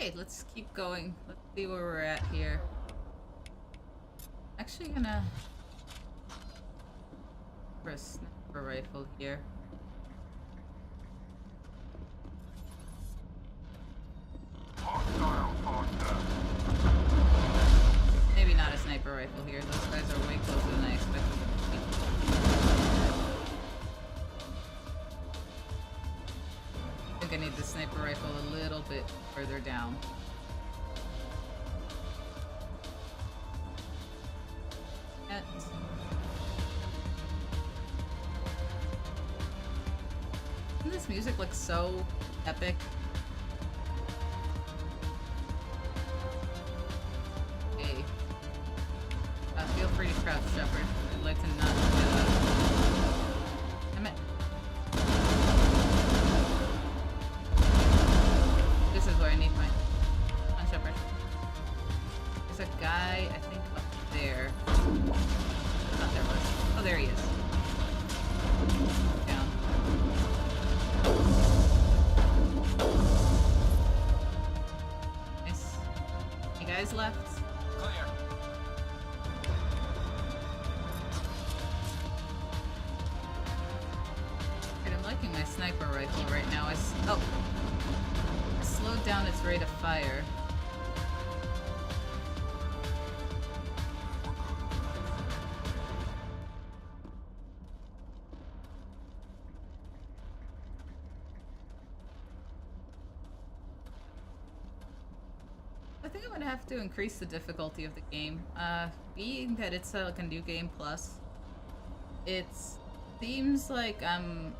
Okay, let's keep going. Let's see where we're at here. Actually gonna... for a sniper rifle here. Maybe not a sniper rifle here. Those guys are way closer than I expected them to be. I think I need the sniper rifle a little bit further down. Doesn't this music look so epic? Okay. Feel free to crouch, Shepard. I'd like to not damn it. This is where I need my... Come on, Shepard. There's a guy, I think, up there. Oh, there was. Oh, there he is. Down. Nice. You guys left? Clear. Right, I'm liking my sniper rifle right now. I slowed down its rate of fire. I think I'm gonna have to increase the difficulty of the game. Being that it's like a new game plus, it seems like I'm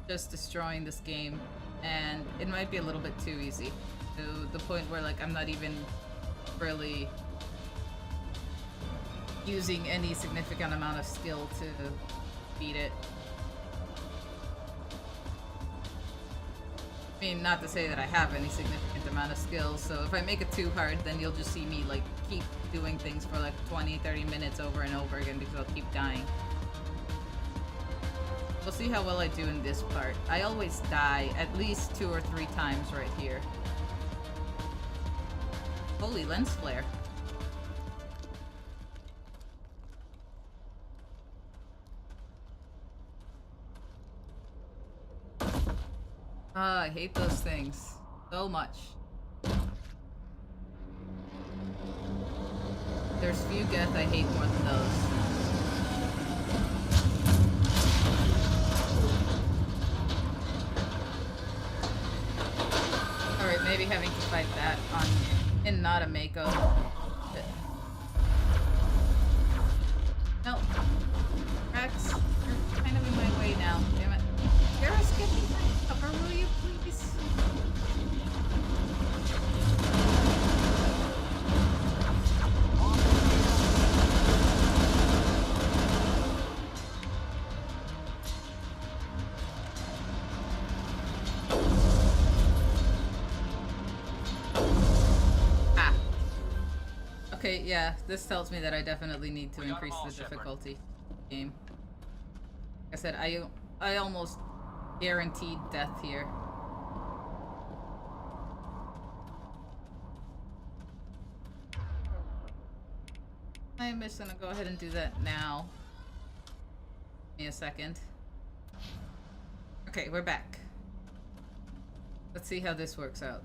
just destroying this game, and it might be a little bit too easy. To the point where like I'm not even really using any significant amount of skill to beat it. I mean, not to say that I have any significant amount of skill, so if I make it too hard, then you'll just see me, like, keep doing things for, like, 20-30 minutes over and over again because I'll keep dying. We'll see how well I do in this part. I always die at least 2 or 3 times right here. Holy lens flare. Ah, I hate those things so much. There's few Geth I hate more than those. Alright, maybe having to fight that in not a Mako. No. Rex, you're kind of in my way now. Damn it. Garrus, get me my cover, will you please? Ah. Okay, yeah, this tells me that I definitely need to increase the difficulty of the game. Like I said, I almost guaranteed death here. I'm just gonna go ahead and do that now. Give me a second. Okay, we're back. Let's see how this works out.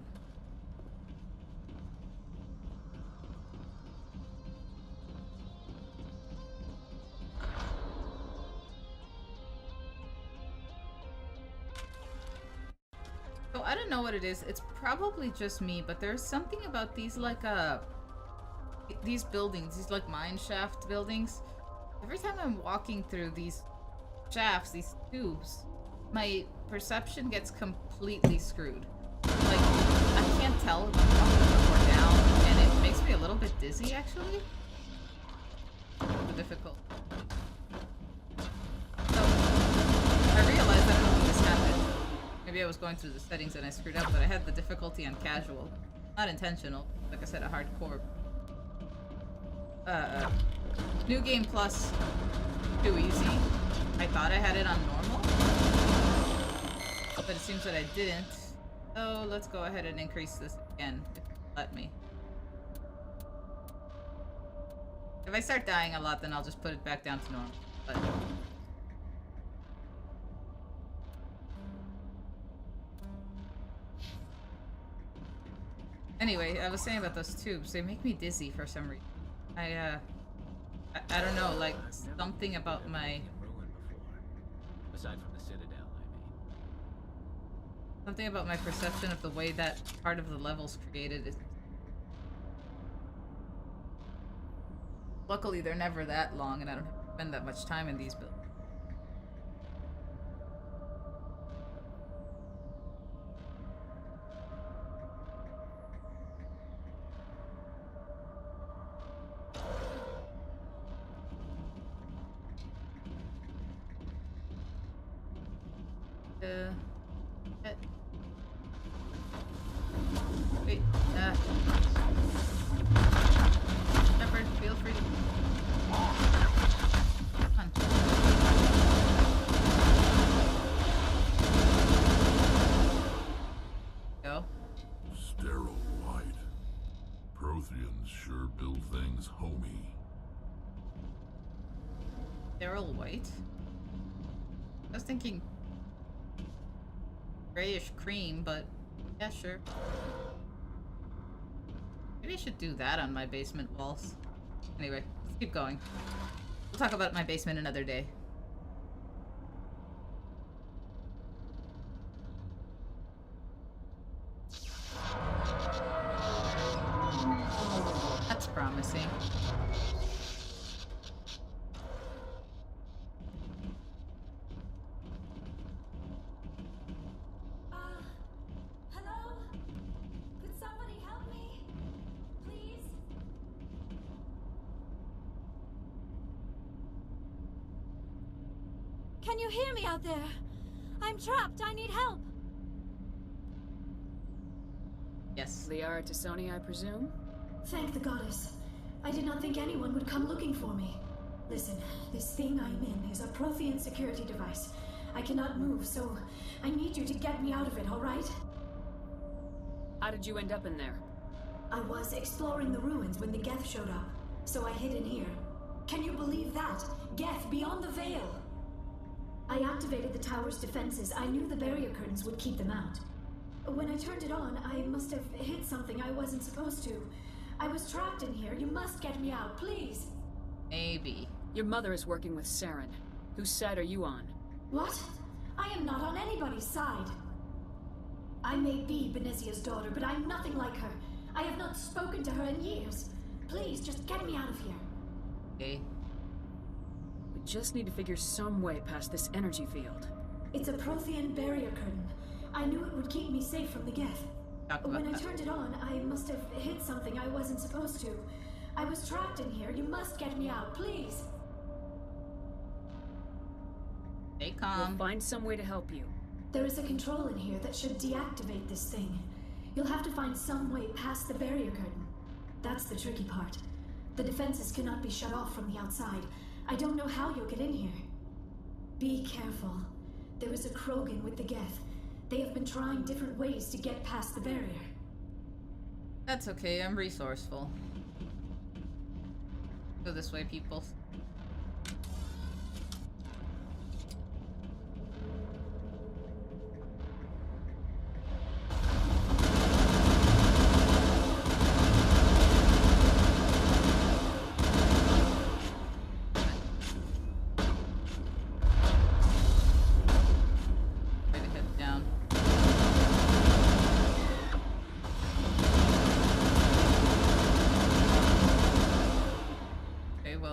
So I don't know what it is. It's probably just me, but there's something about these like these buildings, these like mine shaft buildings. Every time I'm walking through these shafts, these tubes, my perception gets completely screwed. Like I can't tell if I'm walking up or down, and it makes me a little bit dizzy actually. Difficult. So I realized I don't know when this happened. Maybe I was going through the settings and I screwed up, but I had the difficulty on casual. Not intentional. Like I said, a hardcore. New game plus too easy. I thought I had it on normal, but it seems that I didn't. So let's go ahead and increase this again, if you let me. If I start dying a lot, then I'll just put it back down to normal. But anyway, I was saying about those tubes. They make me dizzy for some reason. I don't know, like something about my Aside from the Citadel, I mean. something about my perception of the way that part of the level's created is. Luckily, they're never that long, and I don't have to spend that much time in these builds. Wait, Shepard, feel free to... Come on. Go. Sterile white. Protheans sure build things homey. Sterile white? I was thinking grayish cream, but yeah, sure. Maybe I should do that on my basement walls. Anyway, let's keep going. We'll talk about my basement another day. That's promising. Hello? Could somebody help me? Please? Can you hear me out there? I'm trapped. I need help. Yes. Liara to Sony, I presume? Thank the goddess. I did not think anyone would come looking for me. Listen, this thing I'm in is a Prothean security device. I cannot move, so I need you to get me out of it, all right? How did you end up in there? I was exploring the ruins when the Geth showed up, so I hid in here. Can you believe that? Geth beyond the veil! I activated the tower's defenses. I knew the barrier curtains would keep them out. When I turned it on, I must have hit something I wasn't supposed to. I was trapped in here. You must get me out, please! Maybe. Your mother is working with Saren. Whose side are you on? What? I am not on anybody's side. I may be Benezia's daughter, but I'm nothing like her. I have not spoken to her in years. Please, just get me out of here. Okay. We just need to figure some way past this energy field. It's a Prothean barrier curtain. I knew it would keep me safe from the Geth. When I turned it on, I must have hit something I wasn't supposed to. I was trapped in here. You must get me out, please. Stay We'll calm. find some way to help you. There is a control in here that should deactivate this thing. You'll have to find some way past the barrier curtain. That's the tricky part. The defenses cannot be shut off from the outside. I don't know how you'll get in here. Be careful. There is a Krogan with the Geth. They have been trying different ways to get past the barrier. That's okay, I'm resourceful. Go this way, people.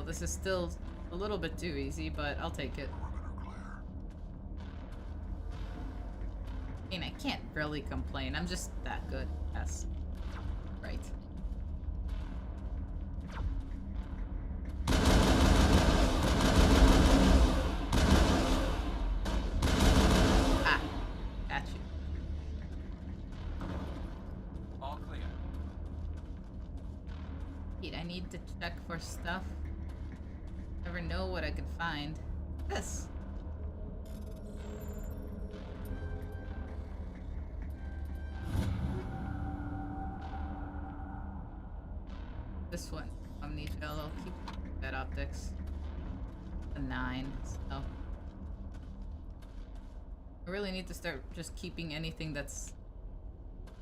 This is still a little bit too easy, but I'll take it. I mean, I can't really complain. I'm just that good. Yes. Right. Ah. Got you. All clear. Wait, I need to check for stuff. Never know what I could find. This. This one, amnesia. I'll keep that optics. A 9. So I really need to start just keeping anything that's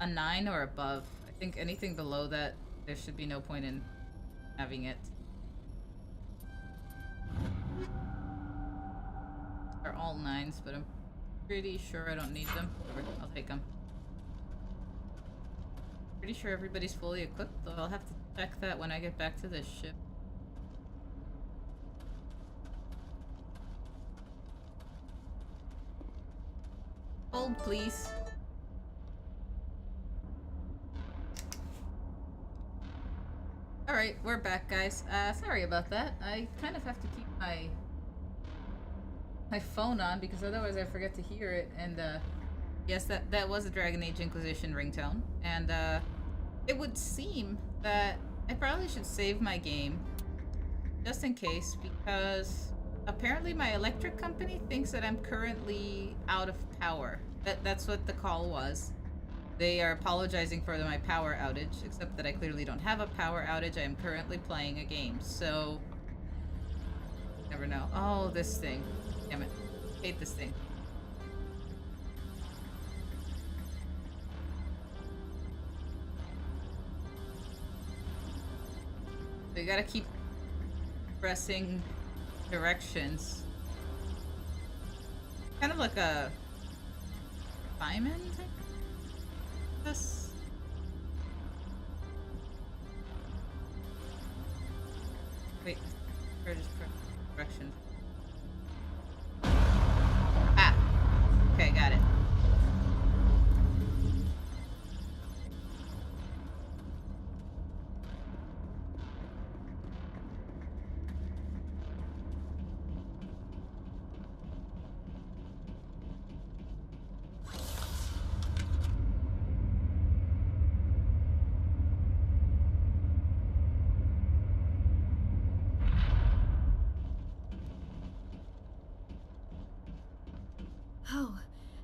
a 9 or above. I think anything below that, there should be no point in having it. They're all 9s, but I'm pretty sure I don't need them. I'll take them. Pretty sure everybody's fully equipped, though I'll have to check that when I get back to this ship. Hold, please. Alright, we're back, guys. Sorry about that. I kind of have to keep my phone on because otherwise I forget to hear it. And yes, that was a Dragon Age Inquisition ringtone. And it would seem that I probably should save my game just in case, because apparently my electric company thinks that I'm currently out of power. That's what the call was. They are apologizing for my power outage, except that I clearly don't have a power outage. I am currently playing a game, so never know. Oh, this thing. Damn it. Hate this thing. So you gotta keep pressing directions. Kind of like a Simon thing? This. Wait, or just press direction. Ah! Okay, got it.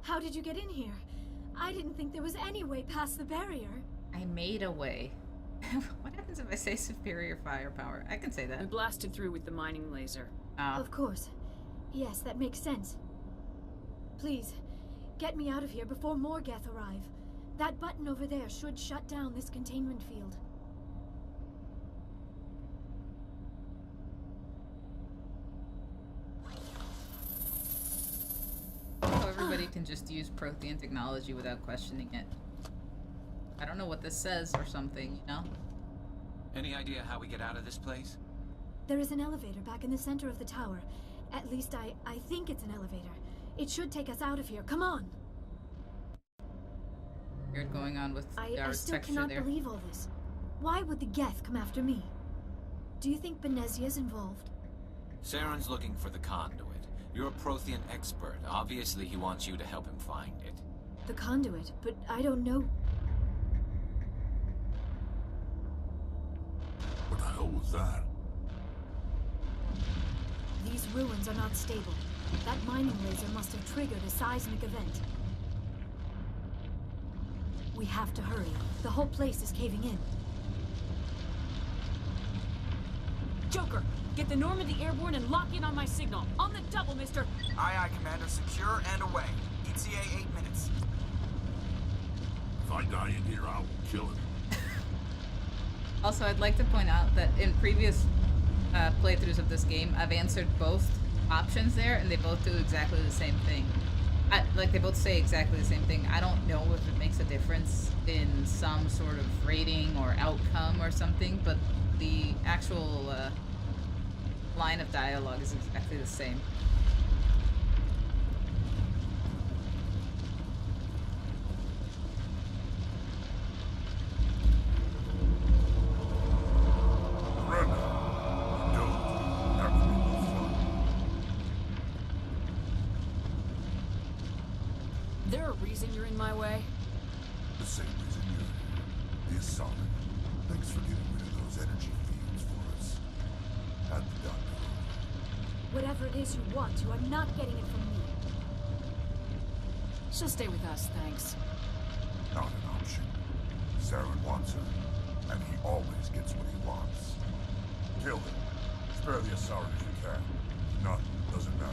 How did you get in here? I didn't think there was any way past the barrier. I made a way. What happens if I say superior firepower? I can say that. We blasted through with the mining laser. Of course. Yes, that makes sense. Please, get me out of here before more Geth arrive. That button over there should shut down this containment field. Everybody can just use Prothean technology without questioning it. I don't know what this says or something, you know? Any idea how we get out of this place? There is an elevator back in the center of the tower. At least I think it's an elevator. It should take us out of here. Come on! Weird going on with I our still texture cannot there. believe all this. Why would the Geth come after me? Do you think Benezia's involved? Saren's looking for the conduit. You're a Prothean expert. Obviously, he wants you to help him find it. The conduit, but I don't know. What the hell was that? These ruins are not stable. That mining laser must have triggered a seismic event. We have to hurry. The whole place is caving in. Joker, get the Normandy airborne and lock in on my signal. On the double, mister! Aye, aye, Commander. Secure and away. ETA 8 minutes. If I die in here, I'll kill it. Also, I'd like to point out that in previous playthroughs of this game, I've answered both options there, and they both do exactly the same thing. Like, they both say exactly the same thing. I don't know if it makes a difference in some sort of rating or outcome or something, but the actual line of dialogue is exactly the same. There a reason you're in my way? The same reason you're here. The assault. Thanks for getting rid of those energy fields for us. And the doctor. Whatever it is you want, you are not getting it from me. She'll stay with us, thanks. Not an option. Saren wants her. and he always gets what he wants. Kill him. Spare the Asari if you can. None. Doesn't matter.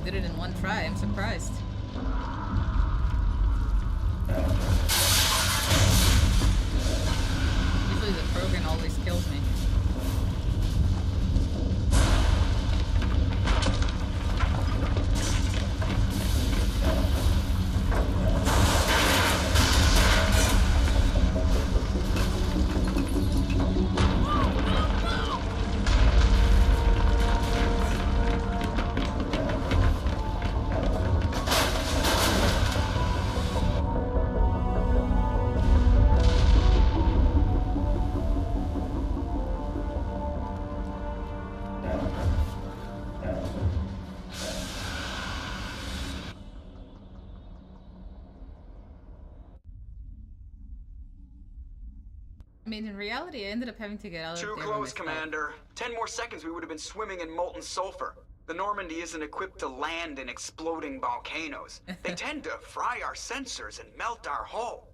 Did it in one try. I'm surprised. Usually the Krogan always kills me. I mean, in reality, I ended up having to get out of there. Too close, Commander. 10 more seconds, we would have been swimming in molten sulfur. The Normandy isn't equipped to land in exploding volcanoes. They tend to fry our sensors and melt our hull.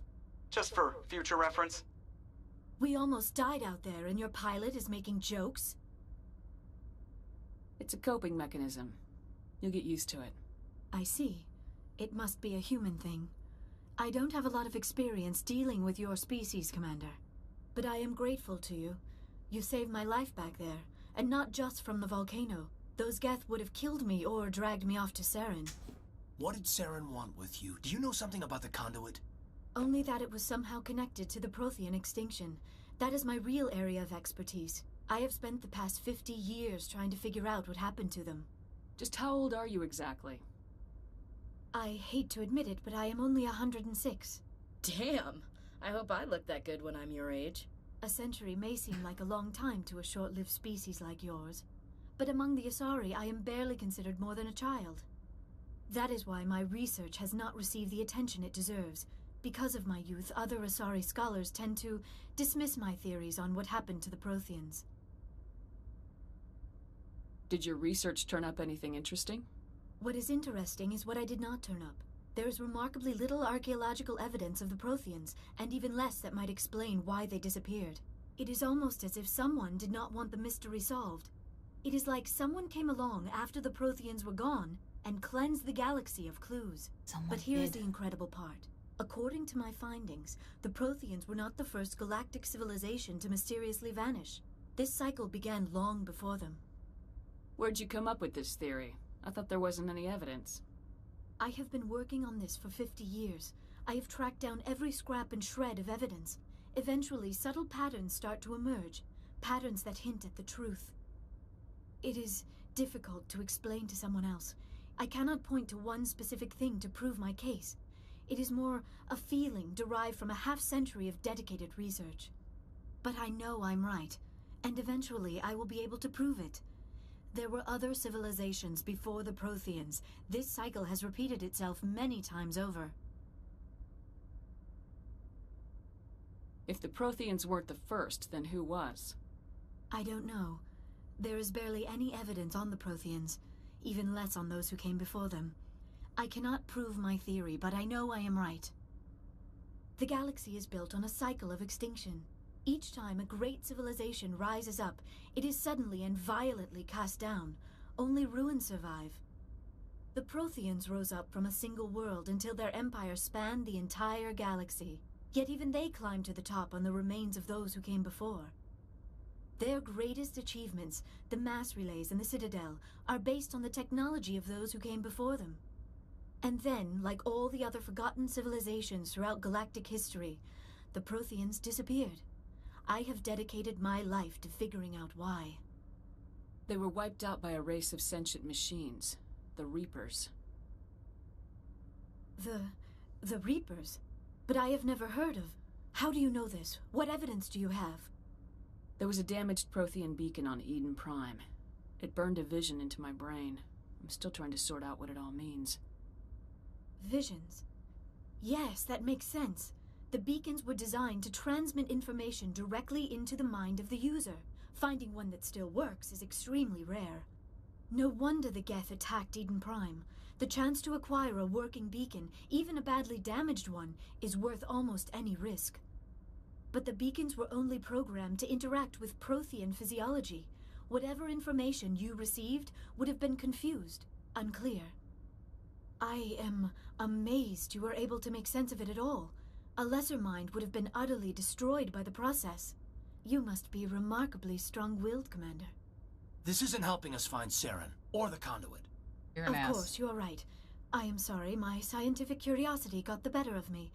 Just for future reference. We almost died out there, and your pilot is making jokes? It's a coping mechanism. You'll get used to it. I see. It must be a human thing. I don't have a lot of experience dealing with your species, Commander. But I am grateful to you. You saved my life back there, and not just from the volcano. Those Geth would have killed me or dragged me off to Saren. What did Saren want with you? Do you know something about the conduit? Only that it was somehow connected to the Prothean extinction. That is my real area of expertise. I have spent the past 50 years trying to figure out what happened to them. Just how old are you exactly? I hate to admit it, but I am only 106. Damn! I hope I look that good when I'm your age. A century may seem like a long time to a short-lived species like yours. But among the Asari, I am barely considered more than a child. That is why my research has not received the attention it deserves. Because of my youth, other Asari scholars tend to dismiss my theories on what happened to the Protheans. Did your research turn up anything interesting? What is interesting is what I did not turn up. There is remarkably little archaeological evidence of the Protheans, and even less that might explain why they disappeared. It is almost as if someone did not want the mystery solved. It is like someone came along after the Protheans were gone and cleansed the galaxy of clues. But here is the incredible part. According to my findings, the Protheans were not the first galactic civilization to mysteriously vanish. This cycle began long before them. Where'd you come up with this theory? I thought there wasn't any evidence. I have been working on this for 50 years. I have tracked down every scrap and shred of evidence. Eventually, subtle patterns start to emerge, patterns that hint at the truth. It is difficult to explain to someone else. I cannot point to one specific thing to prove my case. It is more a feeling derived from a half-century of dedicated research. But I know I'm right, and eventually I will be able to prove it. There were other civilizations before the Protheans. This cycle has repeated itself many times over. If the Protheans weren't the first, then who was? I don't know. There is barely any evidence on the Protheans, even less on those who came before them. I cannot prove my theory, but I know I am right. The galaxy is built on a cycle of extinction. Each time a great civilization rises up, it is suddenly and violently cast down. Only ruins survive. The Protheans rose up from a single world until their empire spanned the entire galaxy. Yet even they climbed to the top on the remains of those who came before. Their greatest achievements, the mass relays and the Citadel, are based on the technology of those who came before them. And then, like all the other forgotten civilizations throughout galactic history, The Protheans disappeared. I have dedicated my life to figuring out why. They were wiped out by a race of sentient machines. The Reapers. The Reapers? But I have never heard of... How do you know this? What evidence do you have? There was a damaged Prothean beacon on Eden Prime. It burned a vision into my brain. I'm still trying to sort out what it all means. Visions? Yes, that makes sense. The beacons were designed to transmit information directly into the mind of the user. Finding one that still works is extremely rare. No wonder the Geth attacked Eden Prime. The chance to acquire a working beacon, even a badly damaged one, is worth almost any risk. But the beacons were only programmed to interact with Prothean physiology. Whatever information you received would have been confused, unclear. I am amazed you were able to make sense of it at all. A lesser mind would have been utterly destroyed by the process. You must be remarkably strong-willed, Commander. This isn't helping us find Saren, or the conduit. You're an ass. Of course, you're right. I am sorry, my scientific curiosity got the better of me.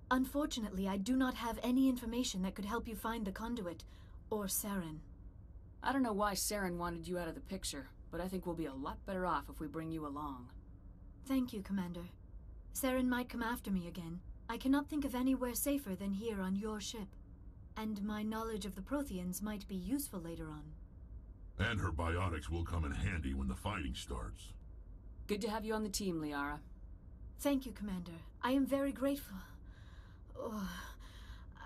Unfortunately, I do not have any information that could help you find the conduit, or Saren. I don't know why Saren wanted you out of the picture, but I think we'll be a lot better off if we bring you along. Thank you, Commander. Saren might come after me again. I cannot think of anywhere safer than here on your ship. And my knowledge of the Protheans might be useful later on. And her biotics will come in handy when the fighting starts. Good to have you on the team, Liara. Thank you, Commander. I am very grateful. Oh,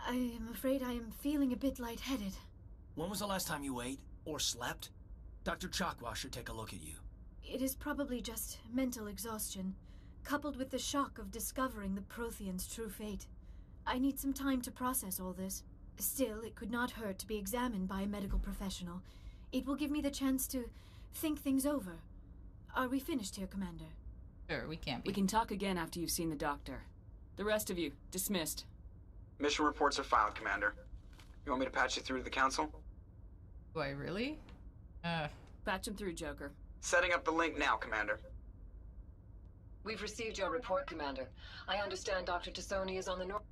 I am afraid I am feeling a bit lightheaded. When was the last time you ate, or slept? Dr. Chakwa should take a look at you. It is probably just mental exhaustion, coupled with the shock of discovering the Protheans' true fate. I need some time to process all this. Still, it could not hurt to be examined by a medical professional. It will give me the chance to think things over. Are we finished here, Commander? Sure, we can't be. We can talk again after you've seen the doctor. The rest of you, dismissed. Mission reports are filed, Commander. You want me to patch you through to the Council? Do I really? Patch him through, Joker. Setting up the link now, Commander. We've received your report, Commander. I understand Dr. Tassoni is on the north.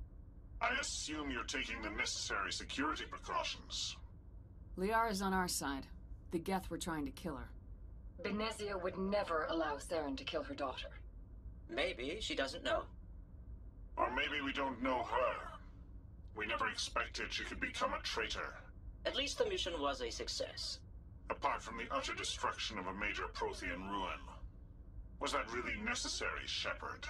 I assume you're taking the necessary security precautions. Liara's on our side. The Geth were trying to kill her. Benezia would never allow Saren to kill her daughter. Maybe she doesn't know. Or maybe we don't know her. We never expected she could become a traitor. At least the mission was a success. Apart from the utter destruction of a major Prothean ruin. Was that really necessary, Shepard?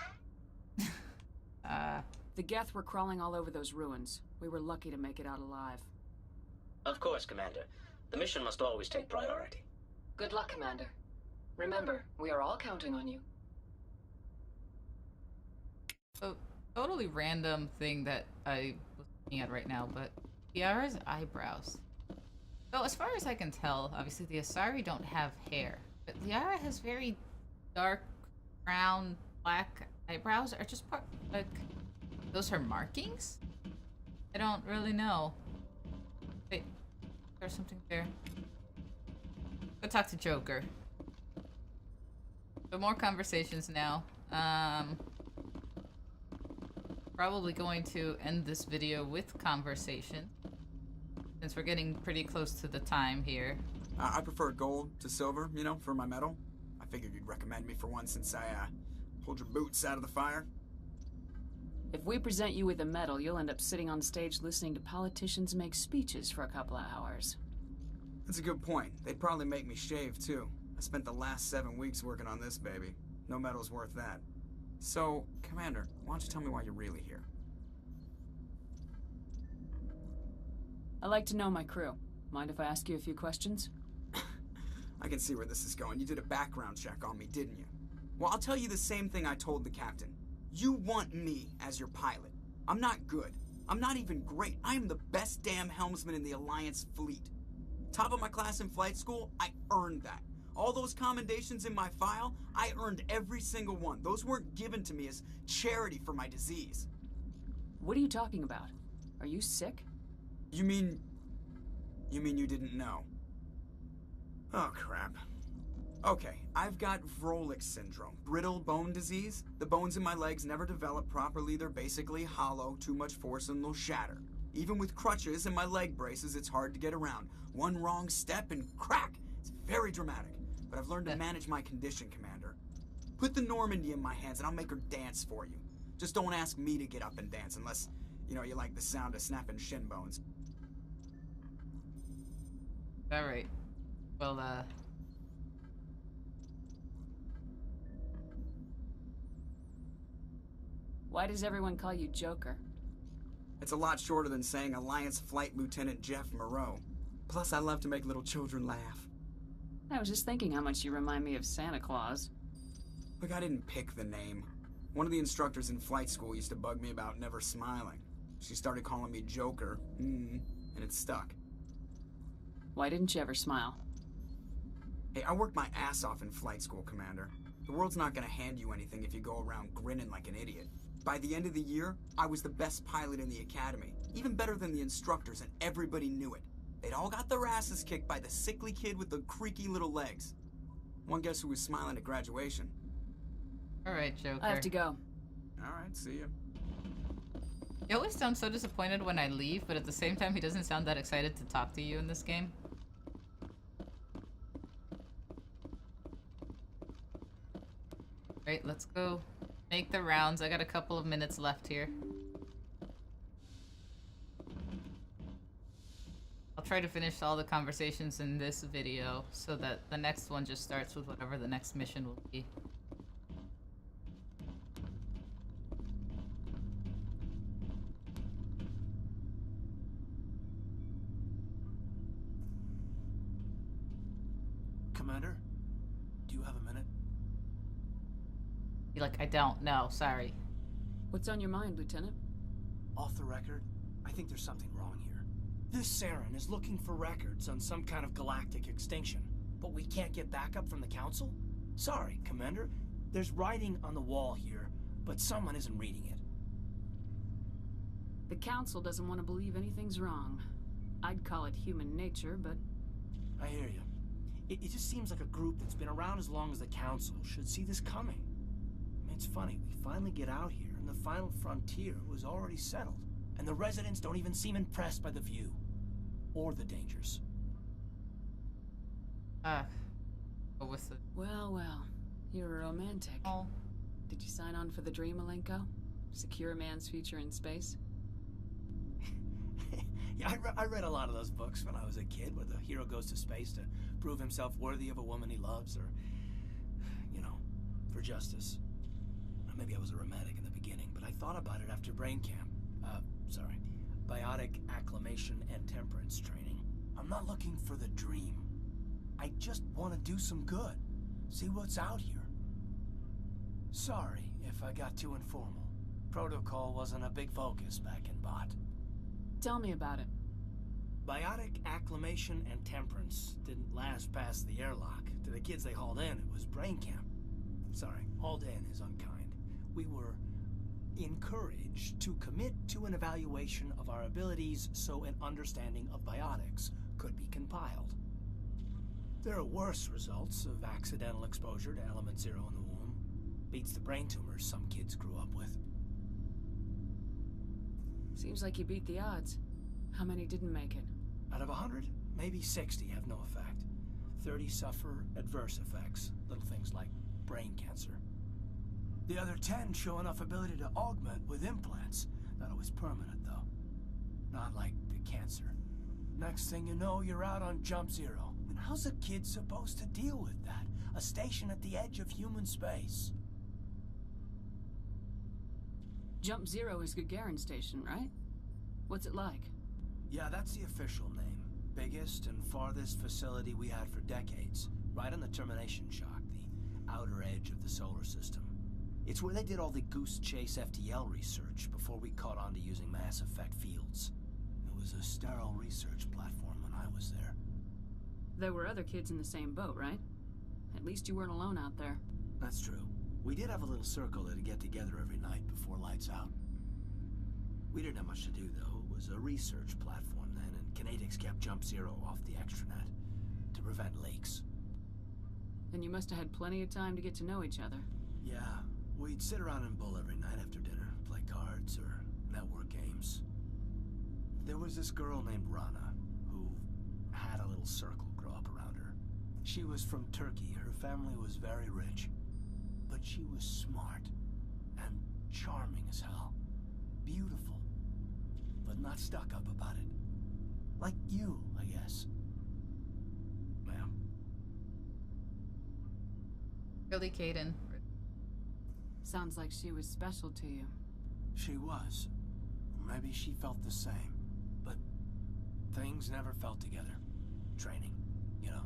The Geth were crawling all over those ruins. We were lucky to make it out alive. Of course, Commander. The mission must always take priority. Good luck, Commander. Remember, we are all counting on you. So, totally random thing that I was looking at right now, but Liara's eyebrows. So, as far as I can tell, obviously the Asari don't have hair, but Liara has very dark, brown, black eyebrows. Are just part, like, those her markings? I don't really know. Wait, there's something there. Go talk to Joker. So more conversations now. Probably going to end this video with conversation, since we're getting pretty close to the time here. I prefer gold to silver, you know, for my medal. I figured you'd recommend me for one since I pulled your boots out of the fire. If we present you with a medal, you'll end up sitting on stage listening to politicians make speeches for a couple of hours. That's a good point. They'd probably make me shave, too. I spent the last 7 weeks working on this baby. No medal's worth that. So, Commander, why don't you tell me why you're really here? I like to know my crew. Mind if I ask you a few questions? I can see where this is going. You did a background check on me, didn't you? Well, I'll tell you the same thing I told the captain. You want me as your pilot. I'm not good. I'm not even great. I am the best damn helmsman in the Alliance fleet. Top of my class in flight school, I earned that. All those commendations in my file, I earned every single one. Those weren't given to me as charity for my disease. What are you talking about? Are you sick? You mean you didn't know? Oh, crap. Okay, I've got Vrolik syndrome, brittle bone disease. The bones in my legs never develop properly. They're basically hollow, too much force and they'll shatter. Even with crutches and my leg braces, it's hard to get around. One wrong step and crack! It's very dramatic, but I've learned to manage my condition, Commander. Put the Normandy in my hands and I'll make her dance for you. Just don't ask me to get up and dance unless, you know, you like the sound of snapping shin bones. Alright. Well, Why does everyone call you Joker? It's a lot shorter than saying Alliance Flight Lieutenant Jeff Moreau. Plus, I love to make little children laugh. I was just thinking how much you remind me of Santa Claus. Look, I didn't pick the name. One of the instructors in flight school used to bug me about never smiling. She started calling me Joker, and it stuck. Why didn't you ever smile? Hey, I worked my ass off in flight school, Commander. The world's not gonna hand you anything if you go around grinning like an idiot. By the end of the year, I was the best pilot in the academy, even better than the instructors, and everybody knew it. They'd all got their asses kicked by the sickly kid with the creaky little legs. One guess who was smiling at graduation? alright, Joker. I have to go. Alright, see ya. He always sounds so disappointed when I leave, but at the same time, he doesn't sound that excited to talk to you in this game. Right, let's go make the rounds. I got a couple of minutes left here. I'll try to finish all the conversations in this video so that the next one just starts with whatever the next mission will be. Commander, do you have a minute? Be like, I don't know, sorry. What's on your mind, Lieutenant? Off the record, I think there's something wrong here. This Saren is looking for records on some kind of galactic extinction, but we can't get backup from the Council? Sorry, Commander. There's writing on the wall here, but someone isn't reading it. The Council doesn't want to believe anything's wrong. I'd call it human nature, but... I hear you. It just seems like a group that's been around as long as the Council should see this coming. I mean, it's funny, we finally get out here, and the final frontier was already settled. And the residents don't even seem impressed by the view. Or the dangers. What was the... Well, well. You're a romantic. Oh. Did you sign on for the dream, Malenko? Secure a man's future in space? Yeah, I read a lot of those books when I was a kid, where the hero goes to space to prove himself worthy of a woman he loves, or, you know, for justice. Maybe I was a romantic in the beginning, but I thought about it after brain camp. Biotic acclimation and temperance training. I'm not looking for the dream. I just want to do some good. See what's out here. Sorry if I got too informal. Protocol wasn't a big focus back in Bot. Tell me about it. Biotic acclimation and temperance didn't last past the airlock. To the kids they hauled in, it was brain camp. Sorry, hauled in is unkind. We were encouraged to commit to an evaluation of our abilities so an understanding of biotics could be compiled. There are worse results of accidental exposure to element 0 in the womb. Beats the brain tumors some kids grew up with. Seems like you beat the odds. How many didn't make it? Out of 100, maybe 60 have no effect. 30 suffer adverse effects, little things like brain cancer. The other 10 show enough ability to augment with implants. Not always permanent, though. Not like the cancer. Next thing you know, you're out on Jump Zero. And how's a kid supposed to deal with that? A station at the edge of human space. Jump Zero is Gagarin Station, right? What's it like? Yeah, that's the official name. Biggest and farthest facility we had for decades. Right on the termination shock, the outer edge of the solar system. It's where they did all the Goose Chase FTL research before we caught on to using mass effect fields. It was a sterile research platform when I was there. There were other kids in the same boat, right? At least you weren't alone out there. That's true. We did have a little circle that'd get together every night before lights out. We didn't have much to do, though. It was a research platform then, and Kinetics kept Jump Zero off the extranet to prevent leaks. Then you must have had plenty of time to get to know each other. Yeah, we'd sit around and bull every night after dinner, play cards or network games. There was this girl named Rana, who had a little circle grow up around her. She was from Turkey. Her family was very rich. But she was smart and charming as hell. Beautiful, but not stuck up about it. Like you, I guess. Ma'am. Really, Caden. Sounds like she was special to you. She was. Maybe she felt the same. But things never felt together. Training, you know.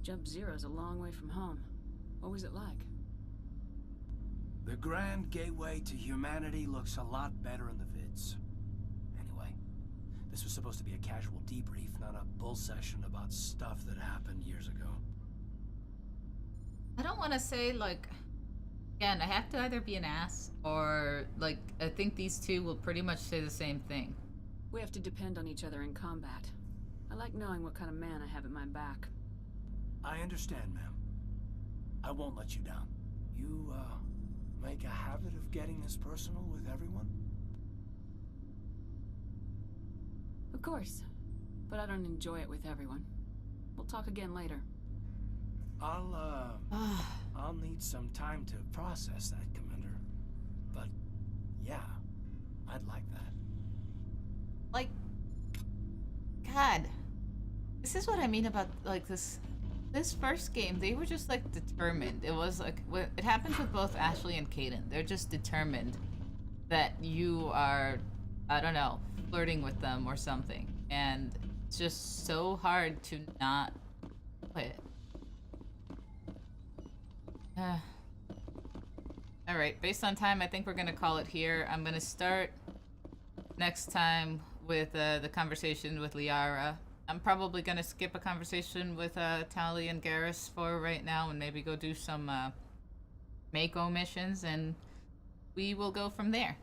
Jump Zero's a long way from home. What was it like? The grand gateway to humanity looks a lot better in the vids. Anyway, this was supposed to be a casual debrief, not a bull session about stuff that happened years ago. I don't want to say, like, again, I have to either be an ass or, like, I think these two will pretty much say the same thing. We have to depend on each other in combat. I like knowing what kind of man I have at my back. I understand, ma'am. I won't let you down. You, make a habit of getting this personal with everyone? Of course. But I don't enjoy it with everyone. We'll talk again later. I'll need some time to process that, Commander. But, yeah, I'd like that. Like, God, this is what I mean about, like, this first game. They were just, like, determined. It was, like, it happens with both Ashley and Caden. They're just determined that you are, I don't know, flirting with them or something. And it's just so hard to not quit. Alright, based on time, I think we're gonna call it here. I'm gonna start next time with the conversation with Liara. I'm probably gonna skip a conversation with Tali and Garrus for right now and maybe go do some Mako missions, and we will go from there.